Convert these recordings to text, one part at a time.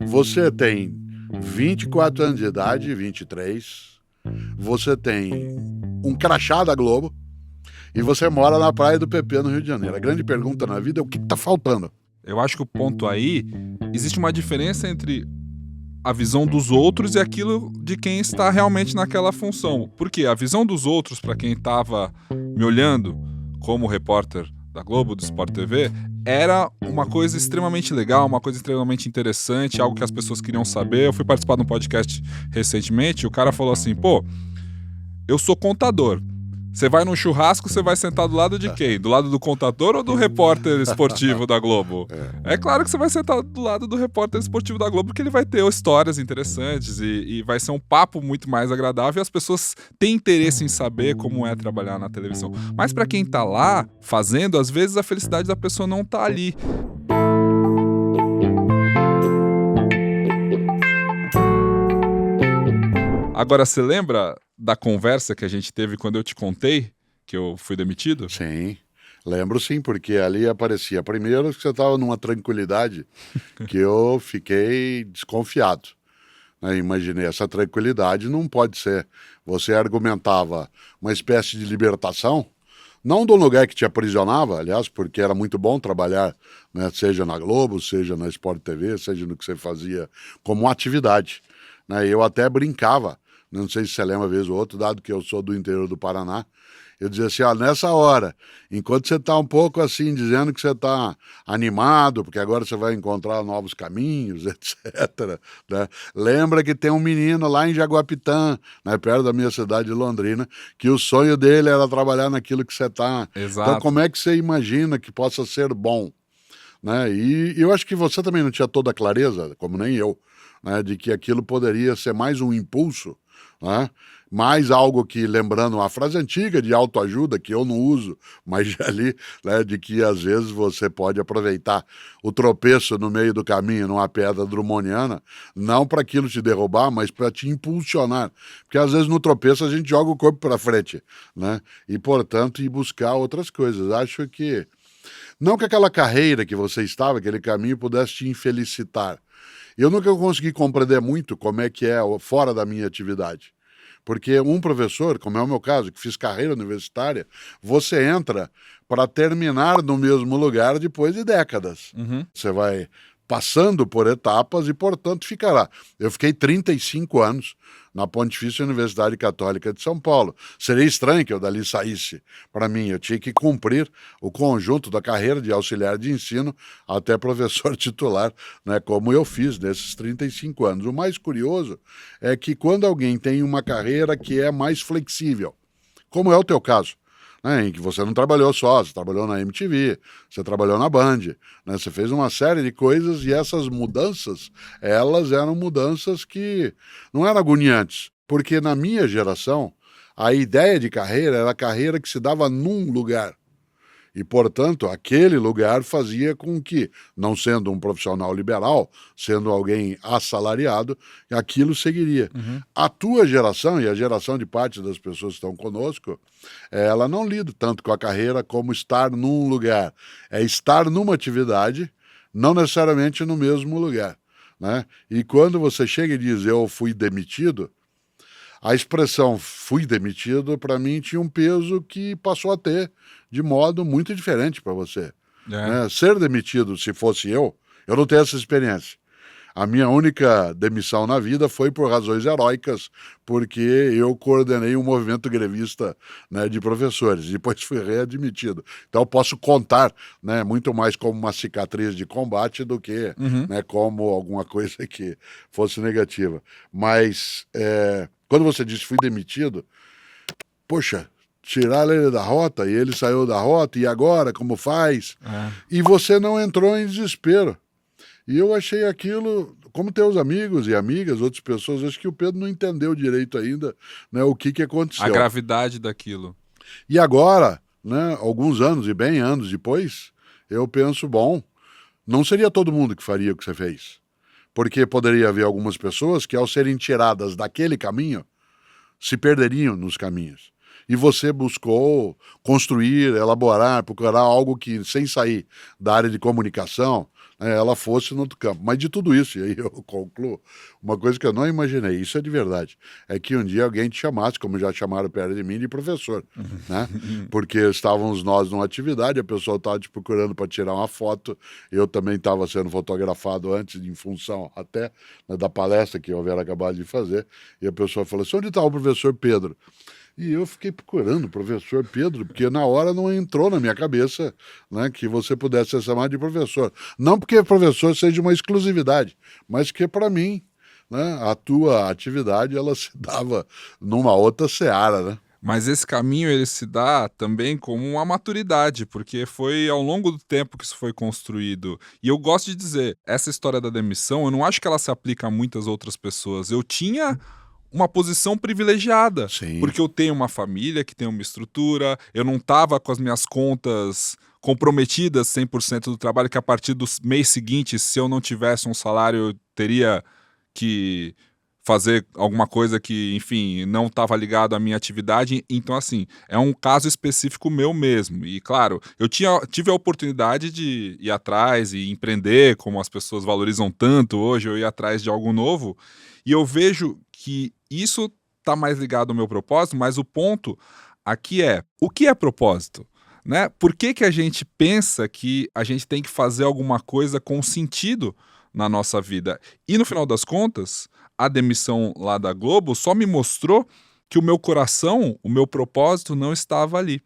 Você tem 24 anos de idade, 23, você tem um crachá da Globo e você mora na praia do PP, no Rio de Janeiro. A grande pergunta na vida é o que está faltando? Eu acho que o ponto aí, existe uma diferença entre a visão dos outros e aquilo de quem está realmente naquela função. Porque a visão dos outros, para quem estava me olhando como repórter da Globo, do Sport TV, era uma coisa extremamente legal, uma coisa extremamente interessante, algo que as pessoas queriam saber. Eu fui participar de um podcast recentemente e o cara falou assim, pô, eu sou contador. Você vai num churrasco, você vai sentar do lado de quem? Do lado do contador ou do repórter esportivo da Globo? É claro que você vai sentar do lado do repórter esportivo da Globo, porque ele vai ter histórias interessantes e vai ser um papo muito mais agradável e as pessoas têm interesse em saber como é trabalhar na televisão. Mas para quem tá lá fazendo, às vezes a felicidade da pessoa não tá ali. Agora, você lembra da conversa que a gente teve quando eu te contei que eu fui demitido? Sim, lembro sim, porque ali aparecia primeiro que você estava numa tranquilidade que eu fiquei desconfiado. Imaginei, essa tranquilidade não pode ser. Você argumentava uma espécie de libertação, não do lugar que te aprisionava, aliás, porque era muito bom trabalhar, né, seja na Globo, seja na Sport TV, seja no que você fazia como atividade. Eu até brincava, não sei se você lembra uma vez ou outra, dado que eu sou do interior do Paraná, eu dizia assim, nessa hora, enquanto você está um pouco assim, dizendo que você está animado, porque agora você vai encontrar novos caminhos, etc., né? Lembra que tem um menino lá em Jaguapitã, né, perto da minha cidade de Londrina, que o sonho dele era trabalhar naquilo que você está. Exato. Então, como é que você imagina que possa ser bom? E eu acho que você também não tinha toda a clareza, como nem eu, né, de que aquilo poderia ser mais um impulso, né? Mais algo que, lembrando uma frase antiga de autoajuda, que eu não uso, mas já li, né, de que às vezes você pode aproveitar o tropeço no meio do caminho, numa pedra drummondiana, não para aquilo te derrubar, mas para te impulsionar. Porque às vezes no tropeço a gente joga o corpo para frente, né? E, portanto, ir buscar outras coisas. Acho que, não que aquela carreira que você estava, aquele caminho, pudesse te infelicitar. Eu nunca consegui compreender muito como é que é fora da minha atividade. Porque um professor, como é o meu caso, que fiz carreira universitária, você entra para terminar no mesmo lugar depois de décadas. Uhum. Você vai passando por etapas e, portanto, ficará. Eu fiquei 35 anos na Pontifícia Universidade Católica de São Paulo. Seria estranho que eu dali saísse. Para mim, eu tinha que cumprir o conjunto da carreira de auxiliar de ensino até professor titular, né, como eu fiz nesses 35 anos. O mais curioso é que quando alguém tem uma carreira que é mais flexível, como é o teu caso, em que você não trabalhou só, você trabalhou na MTV, você trabalhou na Band, né? Você fez uma série de coisas e essas mudanças, elas eram mudanças que não eram agoniantes, porque na minha geração, a ideia de carreira era a carreira que se dava num lugar. E, portanto, aquele lugar fazia com que, não sendo um profissional liberal, sendo alguém assalariado, aquilo seguiria. Uhum. A tua geração, e a geração de parte das pessoas que estão conosco, ela não lida tanto com a carreira como estar num lugar. É estar numa atividade, não necessariamente no mesmo lugar, né? E quando você chega e diz, eu fui demitido, a expressão fui demitido, para mim, tinha um peso que passou a ter de modo muito diferente para você. Ser demitido, se fosse eu não tenho essa experiência. A minha única demissão na vida foi por razões heróicas, porque eu coordenei um movimento grevista, né, de professores, depois fui readmitido. Então eu posso contar, né, muito mais como uma cicatriz de combate do que, né, como alguma coisa que fosse negativa. Mas quando você disse fui demitido, poxa, tiraram ele da rota e ele saiu da rota, e agora como faz? E você não entrou em desespero. E eu achei aquilo, como teus amigos e amigas, outras pessoas, acho que o Pedro não entendeu direito ainda, né, o que aconteceu. A gravidade daquilo. E agora, né, alguns anos e bem anos depois, eu penso, bom, não seria todo mundo que faria o que você fez. Porque poderia haver algumas pessoas que, ao serem tiradas daquele caminho, se perderiam nos caminhos. E você buscou construir, elaborar, procurar algo que, sem sair da área de comunicação, ela fosse no outro campo. Mas de tudo isso, e aí eu concluo, uma coisa que eu não imaginei, isso é de verdade, é que um dia alguém te chamasse, como já chamaram perto de mim, de professor, né? Porque estávamos nós numa atividade, a pessoa estava te procurando para tirar uma foto, eu também estava sendo fotografado antes, em função até, né, da palestra que eu havia acabado de fazer, e a pessoa falou assim, onde está o professor Pedro? E eu fiquei procurando o professor Pedro, porque na hora não entrou na minha cabeça, né, que você pudesse ser chamado de professor. Não porque professor seja uma exclusividade, mas que para mim, né, a tua atividade ela se dava numa outra seara, né? Mas esse caminho ele se dá também como uma maturidade, porque foi ao longo do tempo que isso foi construído. E eu gosto de dizer, essa história da demissão, eu não acho que ela se aplica a muitas outras pessoas. Eu tinha uma posição privilegiada, Sim, porque eu tenho uma família que tem uma estrutura, eu não estava com as minhas contas comprometidas 100% do trabalho, que a partir do mês seguinte, se eu não tivesse um salário, eu teria que fazer alguma coisa que, enfim, não estava ligado à minha atividade. Então, assim, é um caso específico meu mesmo. E, claro, tive a oportunidade de ir atrás e empreender, como as pessoas valorizam tanto hoje, eu ir atrás de algo novo. E eu vejo que isso está mais ligado ao meu propósito, mas o ponto aqui é, o que é propósito? Né? Por que que a gente pensa que a gente tem que fazer alguma coisa com sentido na nossa vida? E no final das contas, a demissão lá da Globo só me mostrou que o meu coração, o meu propósito não estava ali.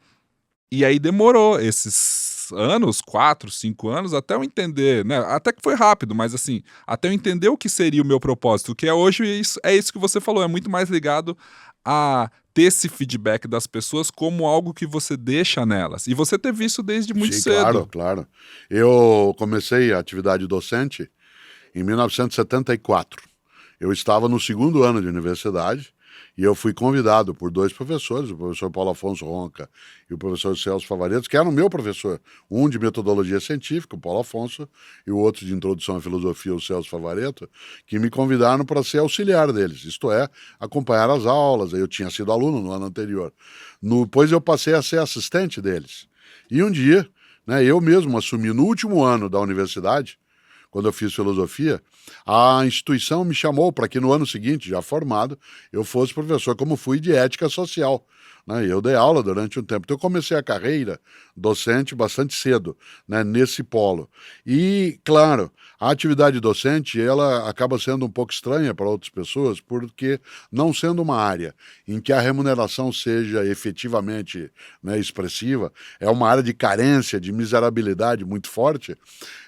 E aí demorou esses anos, 4, 5 anos, até eu entender, né? Até que foi rápido, mas assim, até eu entender o que seria o meu propósito, que é hoje é isso que você falou, é muito mais ligado a ter esse feedback das pessoas como algo que você deixa nelas. E você teve isso desde muito sim, claro, cedo. claro. Eu comecei a atividade docente em 1974. Eu estava no segundo ano de universidade e eu fui convidado por dois professores, o professor Paulo Afonso Ronca e o professor Celso Favareto, que eram meu professor, um de metodologia científica, o Paulo Afonso, e o outro de introdução à filosofia, o Celso Favareto, que me convidaram para ser auxiliar deles, isto é, acompanhar as aulas. Eu tinha sido aluno no ano anterior. Depois eu passei a ser assistente deles. E um dia, né, eu mesmo assumi no último ano da universidade, quando eu fiz filosofia, a instituição me chamou para que no ano seguinte, já formado, eu fosse professor, como fui, de ética social, né? Eu dei aula durante um tempo. Então eu comecei a carreira docente bastante cedo, né, nesse polo. E, claro, a atividade docente ela acaba sendo um pouco estranha para outras pessoas, porque não sendo uma área em que a remuneração seja efetivamente, né, expressiva, é uma área de carência, de miserabilidade muito forte,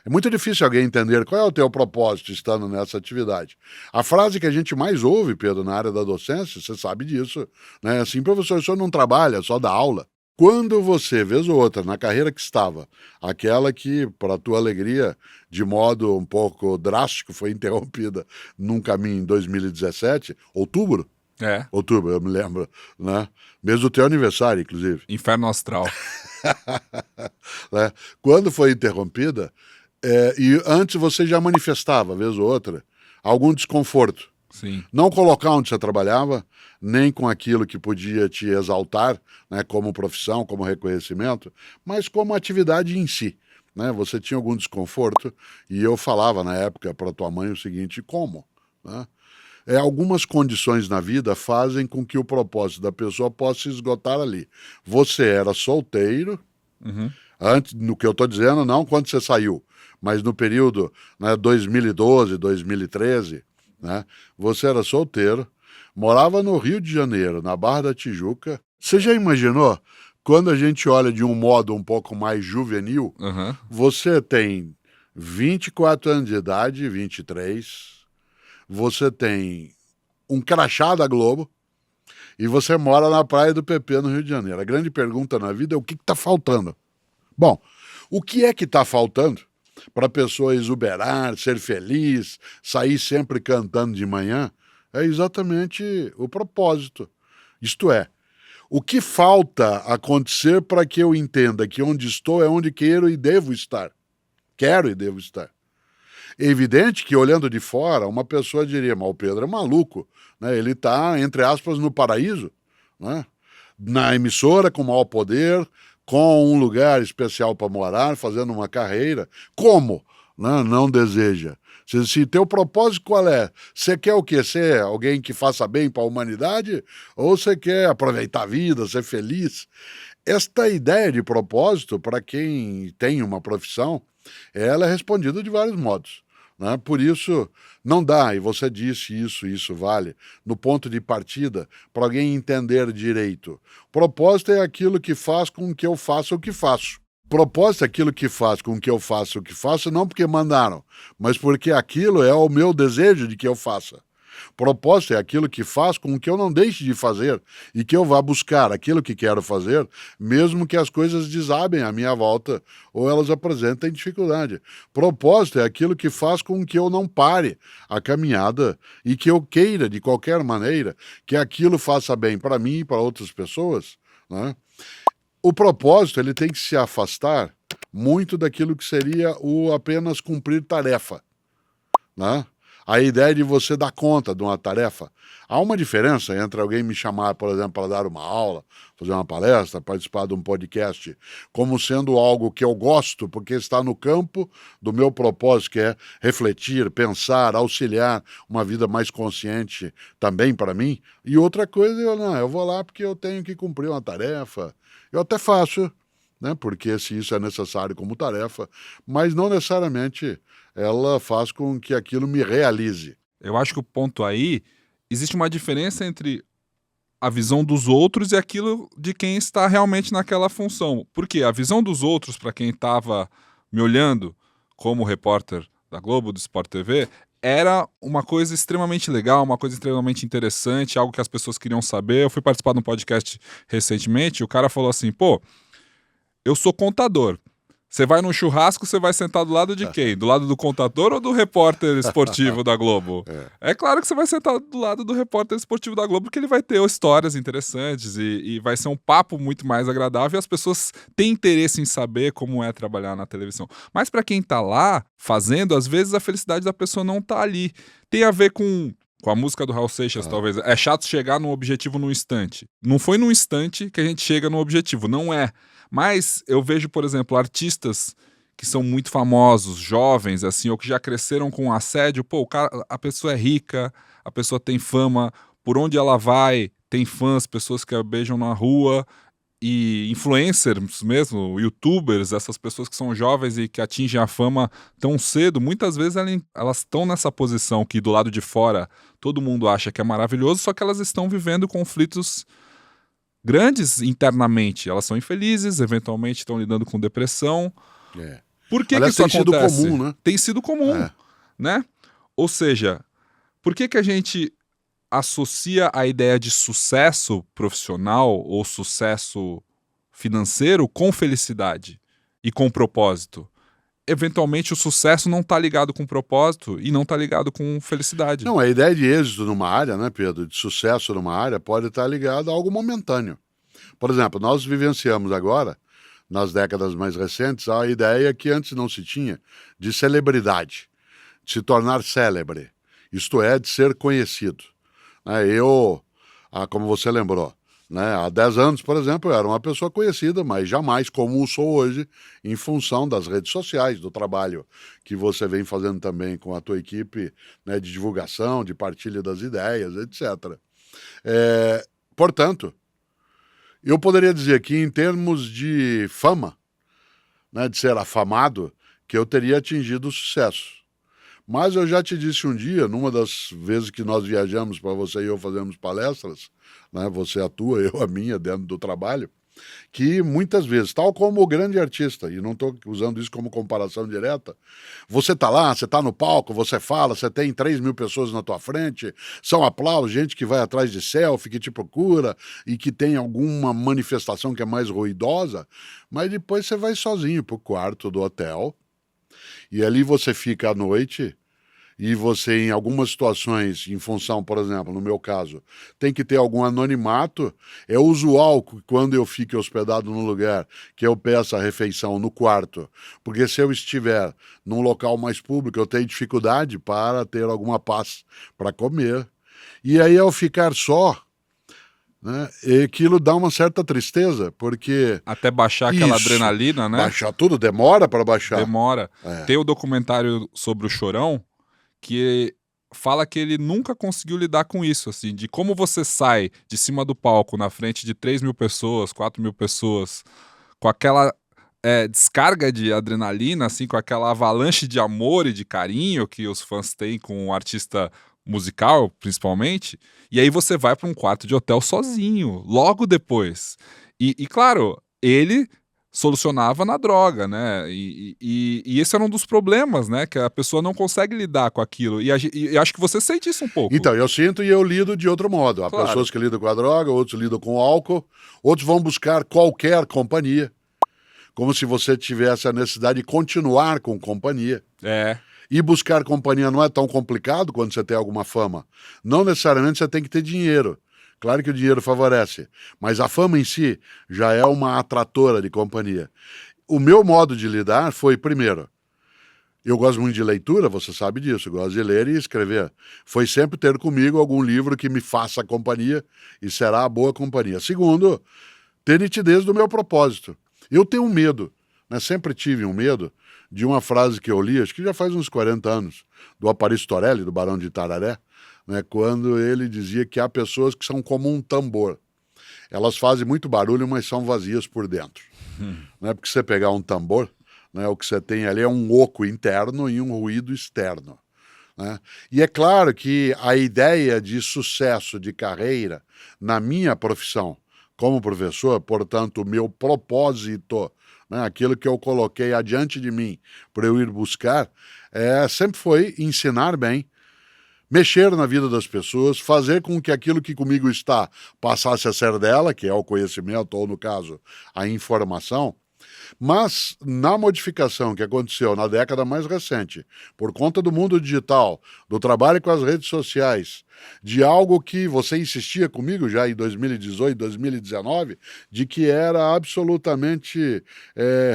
é muito difícil alguém entender qual é o teu propósito estando nessa atividade. A frase que a gente mais ouve, Pedro, na área da docência, você sabe disso, né? Assim, professor, o senhor não trabalha, só dá aula. Quando você, vez ou outra, na carreira que estava, aquela que, para tua alegria, de modo um pouco drástico, foi interrompida num caminho em 2017, outubro, É, eu me lembro, né? Mês do teu aniversário, inclusive. inferno astral. Né? Quando foi interrompida, e antes você já manifestava, vez ou outra, algum desconforto. Sim. Não colocar onde você trabalhava, nem com aquilo que podia te exaltar, né, como profissão, como reconhecimento, mas como atividade em si. Né? Você tinha algum desconforto e eu falava na época para tua mãe o seguinte, como? Né? Algumas condições na vida fazem com que o propósito da pessoa possa se esgotar ali. Você era solteiro, Uhum. antes, no que eu estou dizendo, não quando você saiu, mas no período, né, 2012, 2013, né, você era solteiro, morava no Rio de Janeiro, na Barra da Tijuca. Você já imaginou, quando a gente olha de um modo um pouco mais juvenil, Uhum. você tem 24 anos de idade, 23, você tem um crachá da Globo e você mora na praia do PP, no Rio de Janeiro. A grande pergunta na vida é o que está faltando? Bom, o que é que está faltando para a pessoa exuberar, ser feliz, sair sempre cantando de manhã? É exatamente o propósito. Isto é, o que falta acontecer para que eu entenda que onde estou é onde quero e devo estar. Quero e devo estar. É evidente que, olhando de fora, uma pessoa diria, mas o Pedro é maluco, né? Ele está, entre aspas, no paraíso, né? Na emissora, com maior poder, com um lugar especial para morar, fazendo uma carreira. Como? né? Não deseja. Se teu propósito qual é? Você quer o quê? Ser alguém que faça bem para a humanidade? Ou você quer aproveitar a vida, ser feliz? Esta ideia de propósito, para quem tem uma profissão, ela é respondida de vários modos, né? Por isso, não dá, e você disse isso vale, no ponto de partida, para alguém entender direito. Propósito é aquilo que faz com que eu faça o que faço. Propósito é aquilo que faz com que eu faça o que faço, não porque mandaram, mas porque aquilo é o meu desejo de que eu faça. Propósito é aquilo que faz com que eu não deixe de fazer e que eu vá buscar aquilo que quero fazer, mesmo que as coisas desabem à minha volta ou elas apresentem dificuldade. Propósito é aquilo que faz com que eu não pare a caminhada e que eu queira, de qualquer maneira, que aquilo faça bem para mim e para outras pessoas, né? O propósito ele tem que se afastar muito daquilo que seria o apenas cumprir tarefa, né? A ideia de você dar conta de uma tarefa. Há uma diferença entre alguém me chamar, por exemplo, para dar uma aula, fazer uma palestra, participar de um podcast, como sendo algo que eu gosto, porque está no campo do meu propósito, que é refletir, pensar, auxiliar uma vida mais consciente também para mim. E outra coisa, eu vou lá porque eu tenho que cumprir uma tarefa. Eu até faço, né, porque se isso é necessário como tarefa, mas não necessariamente ela faz com que aquilo me realize. Eu acho que o ponto aí, existe uma diferença entre a visão dos outros e aquilo de quem está realmente naquela função. Porque a visão dos outros, para quem estava me olhando como repórter da Globo, do Sport TV, era uma coisa extremamente legal, uma coisa extremamente interessante, algo que as pessoas queriam saber. Eu fui participar de um podcast recentemente e o cara falou assim, pô, eu sou contador. Você vai num churrasco, você vai sentar do lado de quem? Do lado do contador ou do repórter esportivo da Globo? É claro que você vai sentar do lado do repórter esportivo da Globo, porque ele vai ter histórias interessantes e vai ser um papo muito mais agradável e as pessoas têm interesse em saber como é trabalhar na televisão. Mas para quem tá lá fazendo, às vezes a felicidade da pessoa não tá ali. Tem a ver com a música do Raul Seixas, talvez. É chato chegar num objetivo num instante. Não foi num instante que a gente chega no objetivo, não é. Mas eu vejo, por exemplo, artistas que são muito famosos, jovens, assim, ou que já cresceram com assédio. Pô, a pessoa é rica, a pessoa tem fama, por onde ela vai, tem fãs, pessoas que a beijam na rua, e influencers mesmo, youtubers, essas pessoas que são jovens e que atingem a fama tão cedo, muitas vezes elas estão nessa posição que do lado de fora todo mundo acha que é maravilhoso, só que elas estão vivendo conflitos grandes internamente. Elas são infelizes, eventualmente estão lidando com depressão. Por que Aliás, isso tem acontece? sido comum, né? Tem sido comum, né? Ou seja, por que a gente associa a ideia de sucesso profissional ou sucesso financeiro com felicidade e com propósito? Eventualmente o sucesso não está ligado com propósito e não está ligado com felicidade. Não, a ideia de êxito numa área, né, Pedro, de sucesso numa área, pode estar ligada a algo momentâneo. Por exemplo, nós vivenciamos agora, nas décadas mais recentes, a ideia que antes não se tinha de celebridade, de se tornar célebre, isto é, de ser conhecido. Como você lembrou, né, há 10 anos, por exemplo, eu era uma pessoa conhecida, mas jamais como sou hoje, em função das redes sociais, do trabalho que você vem fazendo também com a tua equipe, né, de divulgação, de partilha das ideias, etc. Portanto, eu poderia dizer que em termos de fama, né, de ser afamado, que eu teria atingido o sucesso. Mas eu já te disse um dia, numa das vezes que nós viajamos para você e eu fazemos palestras, né, você atua, eu a minha, dentro do trabalho, que muitas vezes, tal como o grande artista, e não estou usando isso como comparação direta, você está lá, você está no palco, você fala, você tem 3.000 pessoas na tua frente, são aplausos, gente que vai atrás de selfie, que te procura e que tem alguma manifestação que é mais ruidosa, mas depois você vai sozinho para o quarto do hotel, e ali você fica à noite e você, em algumas situações, em função, por exemplo, no meu caso, tem que ter algum anonimato. É usual que quando eu fique hospedado num lugar que eu peça a refeição no quarto, porque se eu estiver num local mais público, eu tenho dificuldade para ter alguma paz para comer. E aí, ao ficar só, né? E aquilo dá uma certa tristeza, porque Até baixar aquela isso, adrenalina, né? baixar tudo, demora para baixar. Demora. É. Tem o documentário sobre o Chorão, que fala que ele nunca conseguiu lidar com isso, assim, de como você sai de cima do palco na frente de 3.000 pessoas, 4.000 pessoas, com aquela descarga de adrenalina, assim, com aquela avalanche de amor e de carinho que os fãs têm com um artista musical, principalmente, e aí você vai para um quarto de hotel sozinho, logo depois. E claro, ele solucionava na droga, né? E esse era um dos problemas, né? Que a pessoa não consegue lidar com aquilo. E acho que você sente isso um pouco. Então, eu sinto e eu lido de outro modo. Há Claro. pessoas que lidam com a droga, outros lidam com o álcool, outros vão buscar qualquer companhia, como se você tivesse a necessidade de continuar com companhia. É. E buscar companhia não é tão complicado quando você tem alguma fama. Não necessariamente você tem que ter dinheiro. Claro que o dinheiro favorece, mas a fama em si já é uma atratora de companhia. O meu modo de lidar foi, primeiro, eu gosto muito de leitura, você sabe disso, eu gosto de ler e escrever. Foi sempre ter comigo algum livro que me faça companhia e será a boa companhia. Segundo, ter nitidez do meu propósito. Eu tenho um medo, né? Sempre tive um medo de uma frase que eu li, acho que já faz uns 40 anos, do Aparício Torelli, do Barão de Itararé, né, quando ele dizia que há pessoas que são como um tambor. Elas fazem muito barulho, mas são vazias por dentro. Não é porque você pegar um tambor, né, o que você tem ali é um oco interno e um ruído externo. Né? E é claro que a ideia de sucesso de carreira na minha profissão como professor, portanto, o meu propósito, né, aquilo que eu coloquei adiante de mim para eu ir buscar, sempre foi ensinar bem, mexer na vida das pessoas, fazer com que aquilo que comigo está passasse a ser dela, que é o conhecimento, ou no caso, a informação. Mas na modificação que aconteceu na década mais recente, por conta do mundo digital, do trabalho com as redes sociais, de algo que você insistia comigo já em 2018, 2019, de que era absolutamente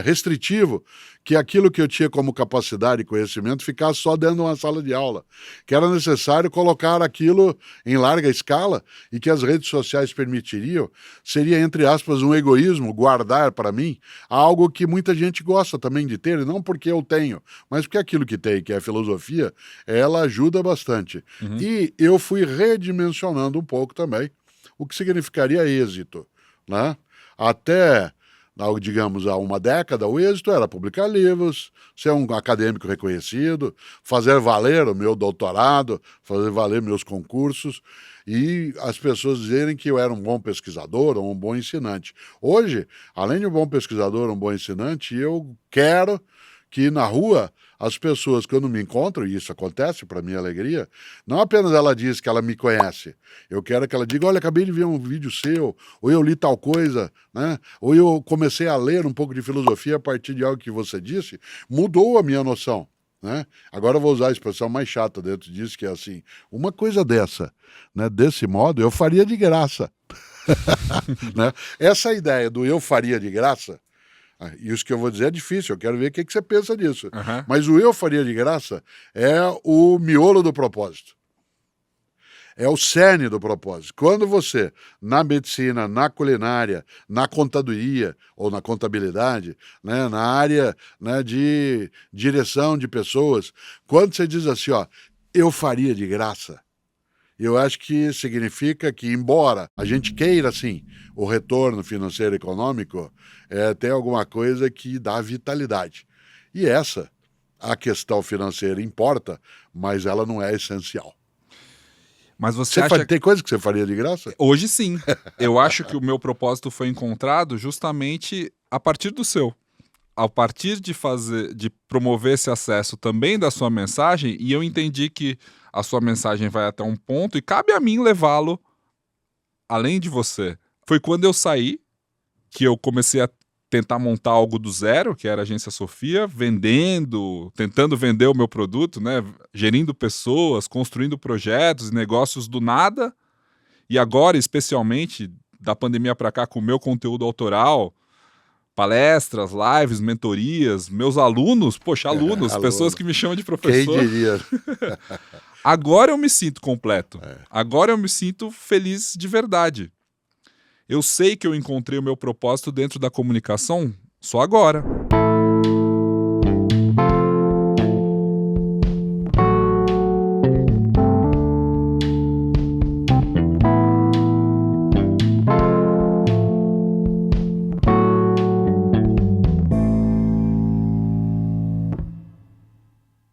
restritivo, que aquilo que eu tinha como capacidade e conhecimento ficasse só dentro de uma sala de aula, que era necessário colocar aquilo em larga escala e que as redes sociais permitiriam, seria, entre aspas, um egoísmo guardar para mim algo que muita gente gosta também de ter, e não porque eu tenho, mas porque aquilo que tem, que é a filosofia, ela ajuda bastante. Uhum. E eu fui redimensionando um pouco também o que significaria êxito, né? Até, digamos, há uma década, o êxito era publicar livros, ser um acadêmico reconhecido, fazer valer o meu doutorado, fazer valer meus concursos, e as pessoas dizerem que eu era um bom pesquisador ou um bom ensinante. Hoje, além de um bom pesquisador, um bom ensinante, eu quero que na rua as pessoas, quando me encontram, e isso acontece para minha alegria, não apenas ela diz que ela me conhece, eu quero que ela diga, olha, acabei de ver um vídeo seu, ou eu li tal coisa, né? Ou eu comecei a ler um pouco de filosofia a partir de algo que você disse, mudou a minha noção. Né? Agora eu vou usar a expressão mais chata dentro disso, que é assim, uma coisa dessa, né, desse modo, eu faria de graça. Né? Essa ideia do eu faria de graça, isso que eu vou dizer é difícil, eu quero ver o que você pensa disso. Uhum. Mas o eu faria de graça é o miolo do propósito. É o cerne do propósito. Quando você, na medicina, na culinária, na contadoria ou na contabilidade, né, na área, né, de direção de pessoas, quando você diz assim, ó, eu faria de graça, eu acho que significa que, embora a gente queira, assim, o retorno financeiro e econômico, tem alguma coisa que dá vitalidade. E a questão financeira importa, mas ela não é essencial. Mas você acha... Tem coisa que você faria de graça? Hoje sim. Eu acho que o meu propósito foi encontrado justamente a partir do seu. A partir de promover esse acesso também da sua mensagem, e eu entendi que a sua mensagem vai até um ponto e cabe a mim levá-lo além de você. Foi quando eu saí que eu comecei a tentar montar algo do zero, que era a Agência Sofia, tentando vender o meu produto, né? Gerindo pessoas, construindo projetos, negócios do nada. E agora, especialmente, da pandemia para cá, com o meu conteúdo autoral, palestras, lives, mentorias, meus alunos, alunos, pessoas que me chamam de professor. Quem diria? Agora eu me sinto completo. Agora eu me sinto feliz de verdade. Eu sei que eu encontrei o meu propósito dentro da comunicação só agora.